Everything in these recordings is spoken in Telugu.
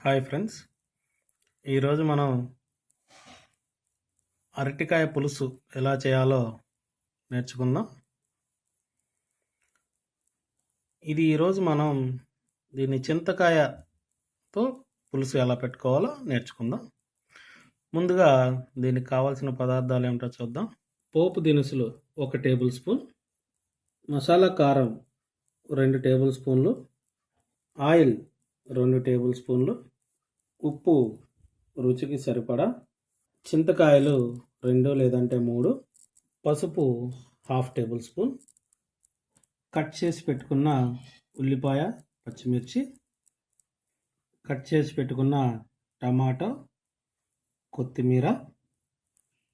హాయ్ ఫ్రెండ్స్, ఈరోజు మనం అరటికాయ పులుసు ఎలా చేయాలో నేర్చుకుందాం. ఈరోజు మనం దీన్ని చింతకాయతో పులుసు ఎలా పెట్టుకోవాలో నేర్చుకుందాం. ముందుగా దీనికి కావాల్సిన పదార్థాలు ఏమిటో చూద్దాం. పోపు దినుసులు 1 టేబుల్ స్పూన్, మసాలా కారం 2 టేబుల్ స్పూన్లు, ఆయిల్ 2 టేబుల్ స్పూన్లు, ఉప్పు రుచికి సరిపడా, చింతకాయలు 2 లేదంటే 3, పసుపు 1/2 టేబుల్ స్పూన్, కట్ చేసి పెట్టుకున్న ఉల్లిపాయ, పచ్చిమిర్చి, కట్ చేసి పెట్టుకున్న టమాటో, కొత్తిమీర,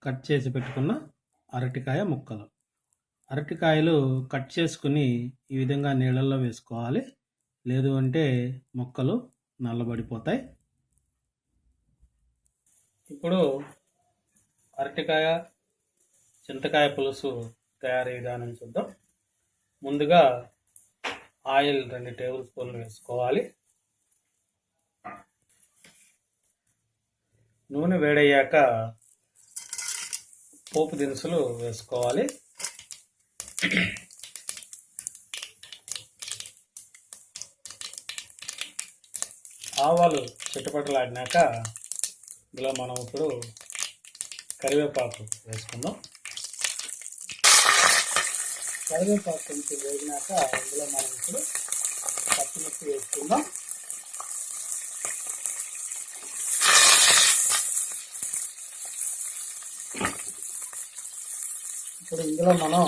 కట్ చేసి పెట్టుకున్న అరటికాయ ముక్కలు. అరటికాయలు కట్ చేసుకుని ఈ విధంగా నీళ్ళల్లో వేసుకోవాలి, లేదు అంటే ముక్కలు నల్లబడిపోతాయి. ఇప్పుడు అరటికాయ చింతకాయ పులుసు తయారీ విధానం చూద్దాం. ముందుగా ఆయిల్ 2 టేబుల్ స్పూన్లు వేసుకోవాలి. నూనె వేడయ్యాక పోపు దినుసులు వేసుకోవాలి. ఆవాలు చిటపటలాడినాక ఇందులో మనం ఇప్పుడు కరివేపాకు వేసుకుందాం. కరివేపాకు కొంచెం వేగినాక ఇందులో మనం ఇప్పుడు పచ్చిమిర్చి వేసుకుందాం. ఇప్పుడు ఇందులో మనం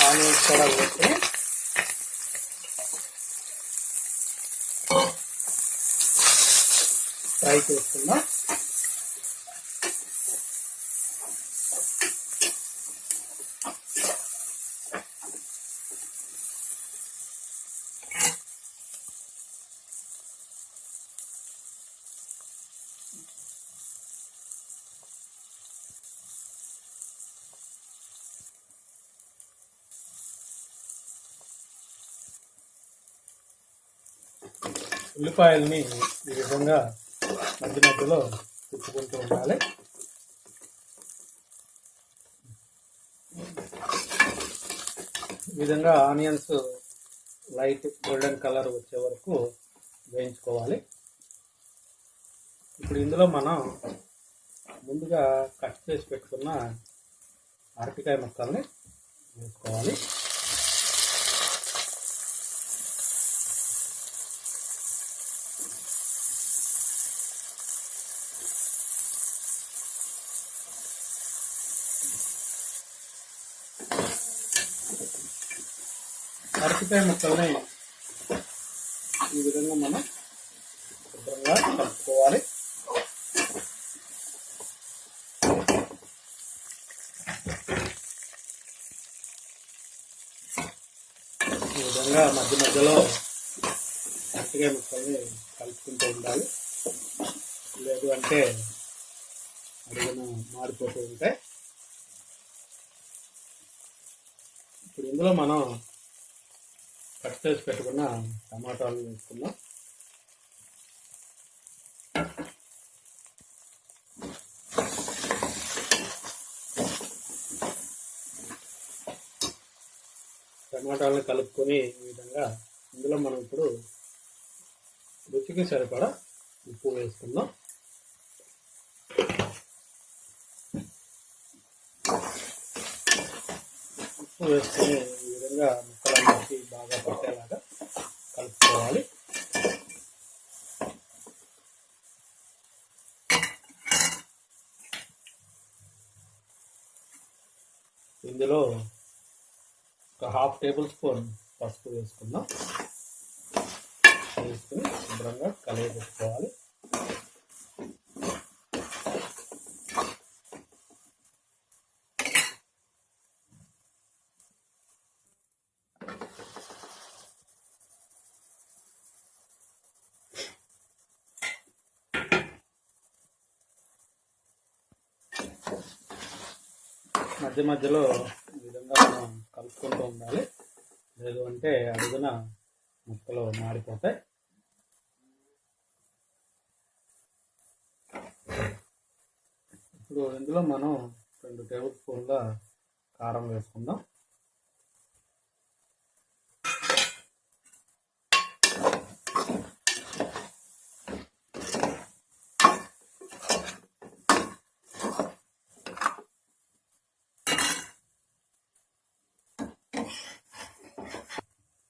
ఆనియన్స్ కూడా వేసి ఫ్రై చేసుకుందాం. ఉల్లిపాయల్ని ఈ విధంగా మధ్య మధ్యలో తిప్పుకుంటూ ఉండాలి. ఈ విధంగా ఆనియన్స్ లైట్ గోల్డెన్ కలర్ వచ్చే వరకు వేయించుకోవాలి. ఇప్పుడు ఇందులో మనం ముందుగా కట్ చేసి పెట్టుకున్న అరటికాయ ముక్కల్ని వేసుకోవాలి. అరటికాయ ముక్కల్ని ఈ విధంగా మనం శుభ్రంగా కలుపుకోవాలి. ఈ విధంగా మధ్య మధ్యలో అరటికాయ ముక్కల్ని కలుపుకుంటూ ఉండాలి, లేదు అంటే అడుగున మాడిపోతూ ఉంటాయి. ఇప్పుడు ఇందులో మనం కట్ చేసి పెట్టుకున్న టమాటాలు వేసుకుందాం. టమాటాలను కలుపుకొని ఈ విధంగా ఇందులో మనం ఇప్పుడు రుచికి సరిపడా ఉప్పు వేసుకుందాం. ఉప్పు వేసుకొని ఈ విధంగా ముక్కలన్నిటికీ బాగా పట్టేలాగా కలుపుకోవాలి. ఇందులో ఒక 1/2 టేబుల్ స్పూన్ పసుపు వేసుకుందాం. వేసుకుని శుభ్రంగా కలయపెట్టుకోవాలి. మధ్య మధ్యలో ఈ విధంగా మనం కలుపుకుంటూ ఉండాలి, లేదు అంటే అడుగున ముక్కలు మాడిపోతాయి. ఇప్పుడు ఇందులో మనం 2 టేబుల్ స్పూన్ల కారం వేసుకుందాం.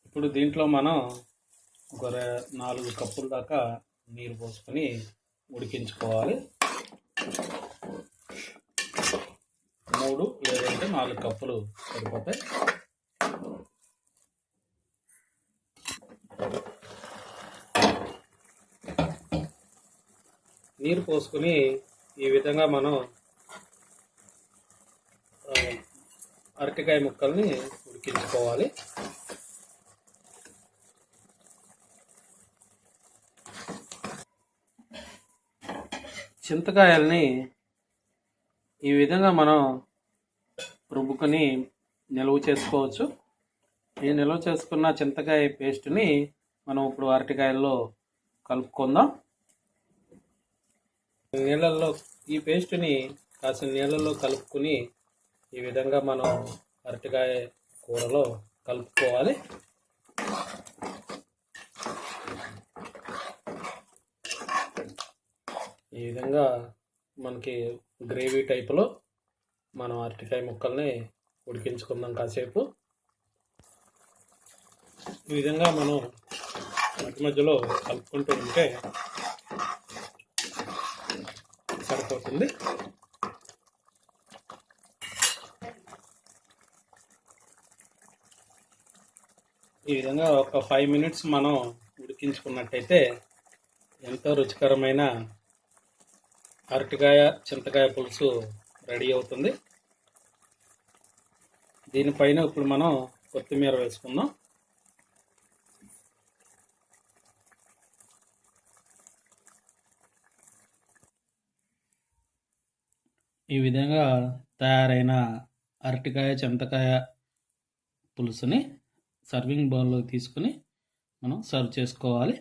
ఇప్పుడు దీంట్లో మనం ఒక 4 కప్పుల దాకా నీరు పోసుకొని ఉడికించుకోవాలి. 3 లేదంటే 4 కప్పులు సరిపోతాయి. నీరు పోసుకొని ఈ విధంగా మనం అరటికాయ ముక్కల్ని ఉడికించుకోవాలి. చింతకాయల్ని ఈ విధంగా మనం రుబ్బుకొని నిల్వ చేసుకోవచ్చు. ఈ నిల్వ చేసుకున్న చింతకాయ పేస్ట్ని మనం ఇప్పుడు అరటికాయల్లో కలుపుకుందాం. నీళ్ళల్లో ఈ పేస్ట్ని కాసిన నీళ్ళల్లో కలుపుకొని ఈ విధంగా మనం అరటికాయ కూరలో కలుపుకోవాలి. ఈ విధంగా మనకి గ్రేవీ టైపులో మనం అరటికాయ ముక్కల్ని ఉడికించుకుందాం కాసేపు. ఈ విధంగా మనం మధ్య మధ్యలో కలుపుకుంటూ ఉంటే సరిపోతుంది. ఈ విధంగా ఒక 5 మినిట్స్ మనం ఉడికించుకున్నట్టయితే ఎంతో రుచికరమైన అరటికాయ చింతకాయ పులుసు రెడీ అవుతుంది. దీనిపైన ఇప్పుడు మనం కొత్తిమీర వేసుకుందాం. ఈ విధంగా తయారైన అరటికాయ చింతకాయ పులుసుని సర్వింగ్ బౌల్లో తీసుకుని మనం సర్వ్ చేసుకోవాలి.